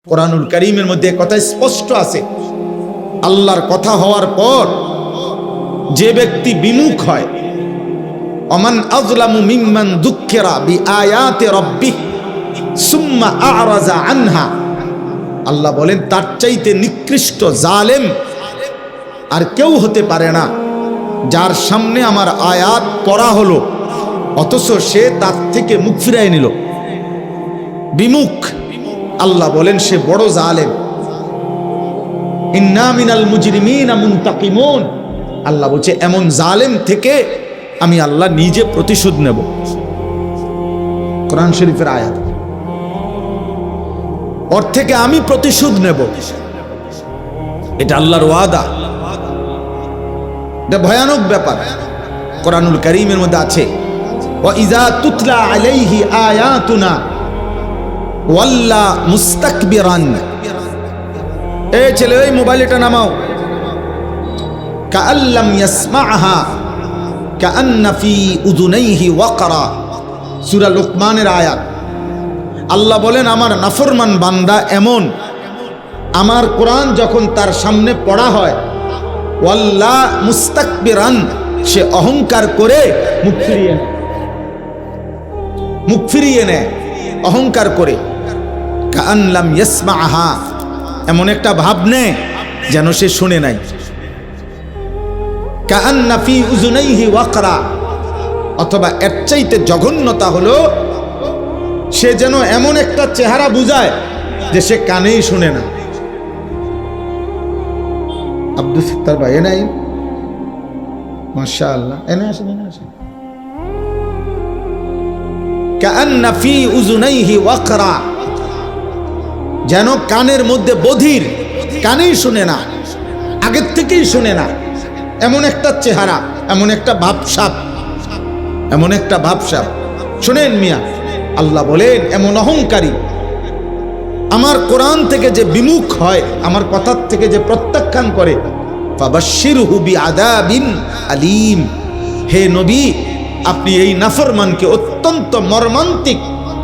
কোরআনুল কারীমের মধ্যে কথা স্পষ্ট আছে, আল্লাহর কথা হওয়ার পর যে ব্যক্তি বিমুখ হয়, অমান আযলামু মিম্মান যুক্কিরা বিআয়াতি রাব্বিহ সুম্মা আ'রাযা আনহা, আল্লাহ বলেন তার চাইতে নিকৃষ্ট জালেম আর কেউ হতে পারে না, যার সামনে আমার আয়াত পড়া হলো অথচ সে তার থেকে মুখ ফিরায় নিল। বিমুখ, আল্লাহ বলেন সে বড় জালেম। ইন্না মিনাল মুজরিমিনা মুনতাকিমুন, আল্লাহ বলছে এমন জালেম থেকে আমি আল্লাহ নিজে প্রতিশোধ নেব। কোরআন শরীফের আয়াত, ওর থেকে আমি প্রতিশোধ নেব, এটা আল্লাহর ওয়াদা। এটা ভয়ানক ব্যাপার। কোরআনুল কারীমের মধ্যে আছে, ওয়া ইযা তুতলা আলাইহি আয়াতুনা ওয়াল্লা মুস্তাকবিরান। এই ছেলে, ওই মোবাইলটা নামাও। কাআল্লাম ইয়াসমাআহা কাআন্না ফি উযুনাইহি ওয়াকরা, সূরা লুকমানের আয়াত। আল্লাহ বলেন আমার নাফরমান বান্দা এমন, আমার কোরআন যখন তার সামনে পড়া হয় ওয়াল্লা মুস্তাকবিরান, সে অহংকার করে মুখ ফিরিয়ে নেয়, অহংকার করে। কাআল্লাম ইয়াসমাআহা, এমন একটা ভাব নেয় যেন সে শুনে নাই। কাআন্না ফি উযুনাইহি ওয়াকরা, অথবা এর চাইতে জঘন্যতা হলো সে যেন এমন একটা চেহারা বুঝায় যে সে কানেই শুনে না। আব্দুল সত্তার ভাই এনে আইন, মাশাআল্লাহ, এনে আসেন, এনে আসেন। কাআন্না ফি উযুনাইহি ওয়াকরা, যেন কানের মধ্যে বধির, কানেই শুনে না, আগের থেকেই শুনে না, এমন একটা চেহারা, এমন একটা ভাবসাব, এমন একটা ভাবসাব। শুনেন মিয়া, আল্লাহ বলেন এমন অহংকারী, আমার কোরআন থেকে যে বিমুখ হয়, আমার কথার থেকে যে প্রত্যাখ্যান করে, ফাবাশশিরহু বিআযাবিন আলীম, হে নবী আপনি এই নাফরমানকে অত্যন্ত মর্মান্তিক,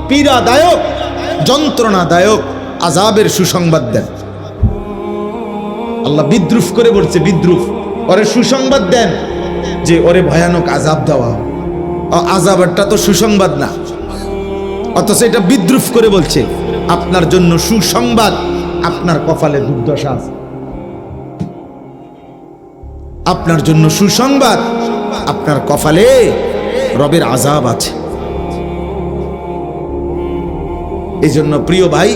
পীড়াদায়ক, যন্ত্রণাদায়ক আযাবের সুসংবাদ দেন। আল্লাহ বিদ্রুপ করে বলছে, বিদ্রুপ, ওরে সুসংবাদ দেন যে ওরে ভয়ানক আযাব দেওয়া। আযাবটা তো সুসংবাদ না, অথচ এটা বিদ্রুপ করে বলছে আপনার জন্য সুসংবাদ, আপনার কপালে দুর্দশা আছে। আপনার জন্য সুসংবাদ, আপনার কপালে রবের আযাব আছে। এই জন্য প্রিয় ভাই,